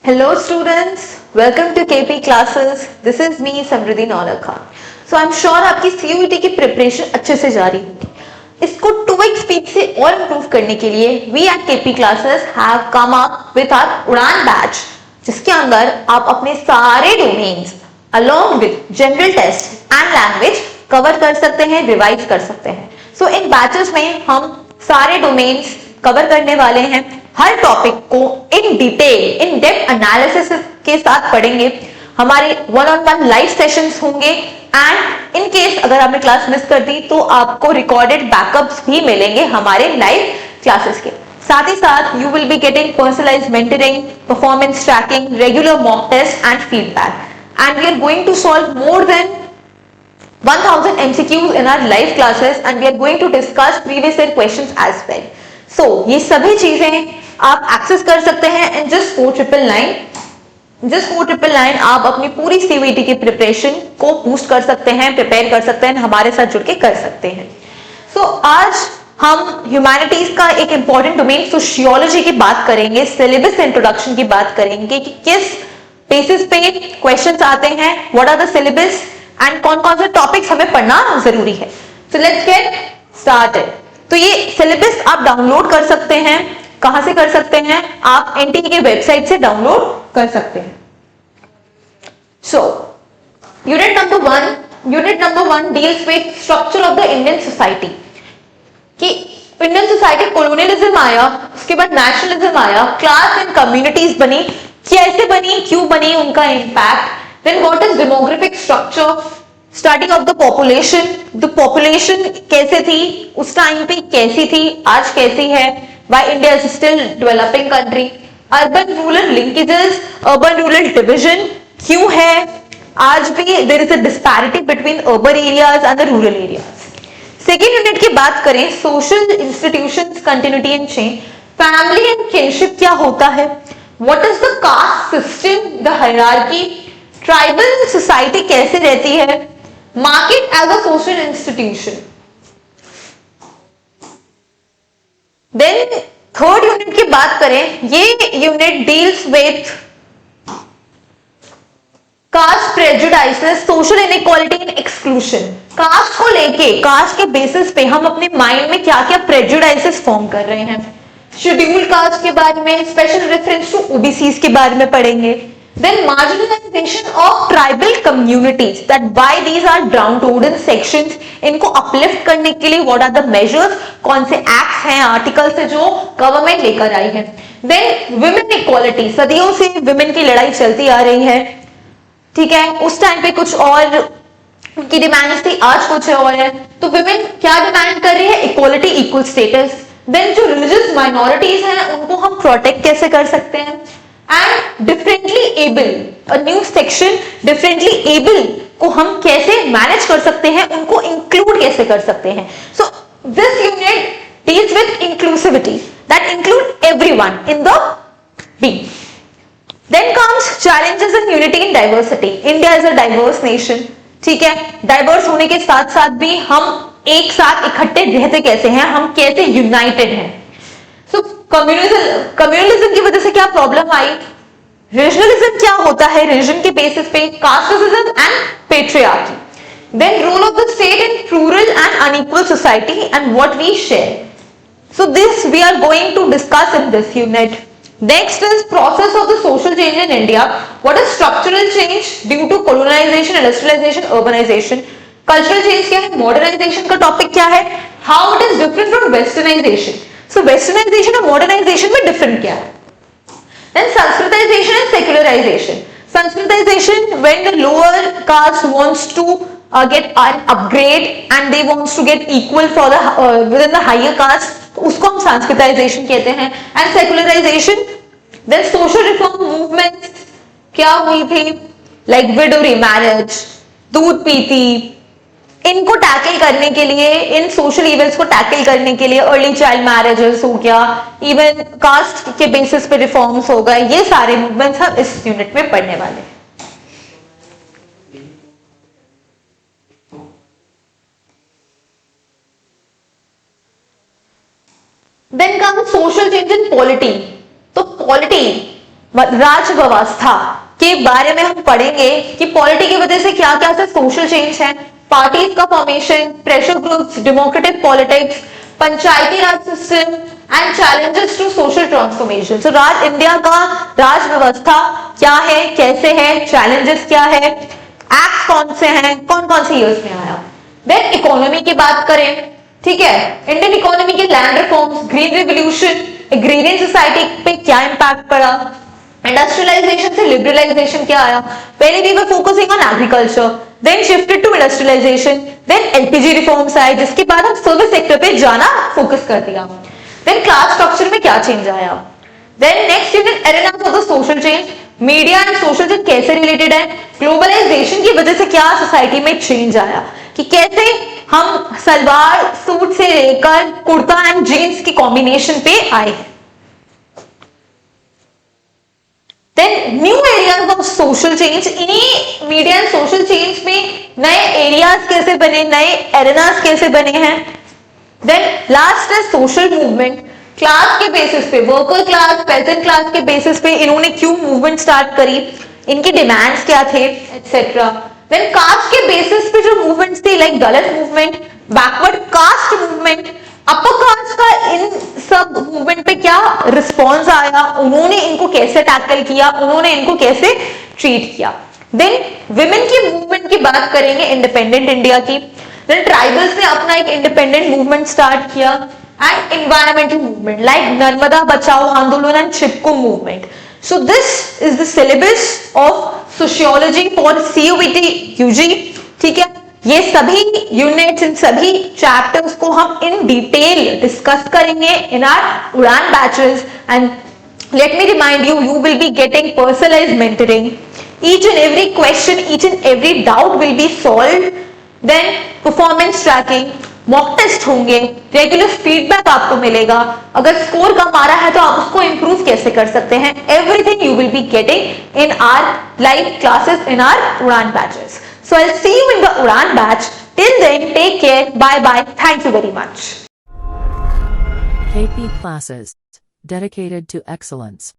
Hello students, welcome to KP classes. This is me Samriddhi Naulakha. So I'm sure आपकी CUET की preparation अच्छे से जारी होगी. इसको 2x स्पीड से और इम्प्रूव करने के लिए we at KP classes have come up with our उड़ान बैच, जिसके अंदर आप अपने सारे domains along with general test and language cover कर सकते हैं, रिवाइज कर सकते हैं. So इन बैचेस में हम सारे डोमेन्स कवर करने वाले हैं. हर टॉपिक को in detail in depth analysis के साथ पढ़ेंगे. हमारे one on one live sessions होंगे एंड इन केस अगर आपने क्लास मिस कर दी तो आपको रिकॉर्डेड बैकअप्स भी मिलेंगे हमारे लाइव क्लासेस के. साथ ही साथ you will be getting personalised mentoring, performance tracking, regular mock test and feedback. And we are going to solve more than 1000 MCQs in our live classes and we are going to discuss previous year questions as well. So ये सभी चीजें आप access कर सकते हैं in just 4999 आप अपनी पूरी CUET की प्रिपरेशन को बूस्ट कर सकते हैं, प्रिपेयर कर सकते हैं, हमारे साथ जुड़ के कर सकते हैं. So आज हम ह्यूमैनिटीज का एक इंपॉर्टेंट डोमेन सोशियोलॉजी की बात करेंगे, सिलेबस इंट्रोडक्शन की बात करेंगे कि किस बेसिस पे क्वेश्चंस आते हैं, what are the syllabus and कौन कौन से टॉपिक्स हमें पढ़ना जरूरी है. So let's get started. तो ये सिलेबस आप डाउनलोड कर सकते हैं. कहां से कर सकते हैं? आप एनटीए की वेबसाइट से डाउनलोड कर सकते हैं. So unit number one deals with structure of the Indian society. कि इंडियन सोसाइटी कॉलोनियलिज्म आया, उसके बाद नेशनलिज्म आया, क्लास एंड कम्युनिटीज बनी, कैसे बनी, क्यों बनी, उनका impact. Then what is demographic structure? Study of the population. The population कैसे थी उस टाइम पे, कैसी थी, आज कैसी है. Why India is still developing country. Urban rural linkages, urban rural division क्यों है, आज भी there is a disparity between urban areas and the rural areas. Second unit की बात करें, social institutions continuity and change. Family and kinship क्या होता है, what is the caste system, the hierarchy. Tribal society कैसे रहती है, market as a social institution. Then third unit की बात करें, ये unit deals with caste prejudices, social inequality and exclusion. Caste को लेके, कास्ट के बेसिस पे हम अपने माइंड में क्या क्या प्रेजुडाइसेस फॉर्म कर रहे हैं. शेड्यूल्ड कास्ट के बारे में, स्पेशल रेफरेंस टू ओबीसीज के बारे में पढ़ेंगे. Then marginalization of tribal communities, that why these are downtrodden sections, इनको uplift करने के लिए what are the measures, कौन से acts हैं, articles हैं जो government लेकर आई है. Then women equality, सदियों से women की लड़ाई चलती आ रही है, ठीक है. उस टाइम पे कुछ और उनकी डिमांड्स थी, आज कुछ और है. तो women क्या डिमांड कर रही है, इक्वालिटी, इक्वल स्टेटस. देन जो रिलीजियस माइनॉरिटीज हैं उनको हम प्रोटेक्ट कैसे कर सकते हैं. And differently able, a new section, differently able को हम कैसे मैनेज कर सकते हैं, उनको इंक्लूड कैसे कर सकते हैं. So this unit deals with inclusivity, that include everyone in the being. Then comes challenges in unity in diversity. India is a diverse nation, ठीक है. डाइवर्स होने के साथ साथ भी हम एक साथ इकट्ठे रहते कैसे हैं, हम कैसे यूनाइटेड हैं. सो कम्युनलिज्म की वजह से क्या प्रॉब्लम आई, रीजनलिज्म क्या होता है, रीजन के बेसिस पे, casteism and patriarchy. Then role of the state in plural and unequal society and what we share. So this we are going to discuss in this unit. Next is process of the social change in India. What is structural change due to colonisation, industrialisation, urbanisation. Cultural change क्या है, modernisation का topic क्या है, how it is different from westernisation. So westernisation और modernisation में different क्या है. Then Sanskritization and secularization. Sanskritization, when the lower caste wants to get an upgrade and they wants to get equal for the within the higher caste, उसको हम Sanskritization कहते हैं. And secularization, then social reform movements क्या हुई थी, like widow remarriage, दूध पीती, इनको टैकल करने के लिए, इन सोशल इवेंट्स को टैकल करने के लिए अर्ली चाइल्ड मैरिजेस हो गया, इवन कास्ट के बेसिस पे रिफॉर्म्स हो गए. ये सारे मूवमेंट्स हम इस यूनिट में पढ़ने वाले हैं. Then come social change in polity. तो पॉलिटी राज व्यवस्था के बारे में हम पढ़ेंगे कि पॉलिटी की वजह से क्या क्या सोशल चेंज है, पार्टीज का formation, pressure groups, democratic politics, Panchayati Raj system and challenges to social transformation. So India का राज व्यवस्था क्या है, कैसे है, चैलेंजेस क्या है, एक्ट कौन से हैं, कौन कौन से ईयर्स में आया। देन इकोनॉमी की बात करें, ठीक है, इंडियन इकोनॉमी के land reforms, green revolution, agrarian society पे क्या इंपैक्ट पड़ा, इंडस्ट्रियलाइजेशन से लिबरलाइजेशन क्या आया। पहले we were focusing on agriculture, then shifted to industrialisation, then LPG reforms आए, जिसके बाद हम सर्विस सेक्टर पे जाना फोकस कर दिया। देन क्लास स्ट्रक्चर में क्या चेंज आया। Then next unit arenas of the social change, media and social change कैसे रिलेटेड है, ग्लोबलाइजेशन की वजह से क्या सोसाइटी में चेंज आया, कि कैसे हम सलवार सूट से लेकर कुर्ता एंड जीन्स की कॉम्बिनेशन पे आए। Then new areas of social change, इन्हीं मीडिया एंड सोशल चेंज में नए एरियाज कैसे बने, नए एरेनास कैसे बने हैं। देन लास्ट है सोशल मूवमेंट, क्लास के बेसिस पे, वर्कर क्लास, पेजेंट क्लास के बेसिस पे इन्होंने क्यों मूवमेंट स्टार्ट करी, इनके डिमांड्स क्या थे, एटसेट्रा। देन कास्ट के बेसिस पे जो मूवमेंट्स थे, like Dalit movement, backward caste movement, upper caste का इन सब मूवमेंट पे क्या रिस्पॉन्स आया, उन्होंने इनको कैसे टैकल किया, उन्होंने इनको कैसे ट्रीट किया। देन विमेन की मूवमेंट की बात करेंगे, इंडिपेंडेंट इंडिया की। देन ट्राइबल्स ने अपना एक इंडिपेंडेंट मूवमेंट स्टार्ट किया, and environmental movement like Narmada Bachao Andolan and Chipko movement. So this is the syllabus of sociology for CUET UG, ठीक है। ये सभी यूनिट्स, इन सभी चैप्टर्स को हम इन डिटेल डिस्कस करेंगे इन our Udaan batches, and let me remind you, you will be getting personalized mentoring. Each and every question, each and every doubt will be solved. Then performance tracking, mock test होंगे, regular feedback आपको मिलेगा, अगर score कम आ रहा है तो आप उसको improve कैसे कर सकते हैं, everything you will be getting in our live classes in our Udaan batches. So I'll see you in the Udan batch. Till then, take care. Bye bye. Thank you very much. KP classes dedicated to excellence.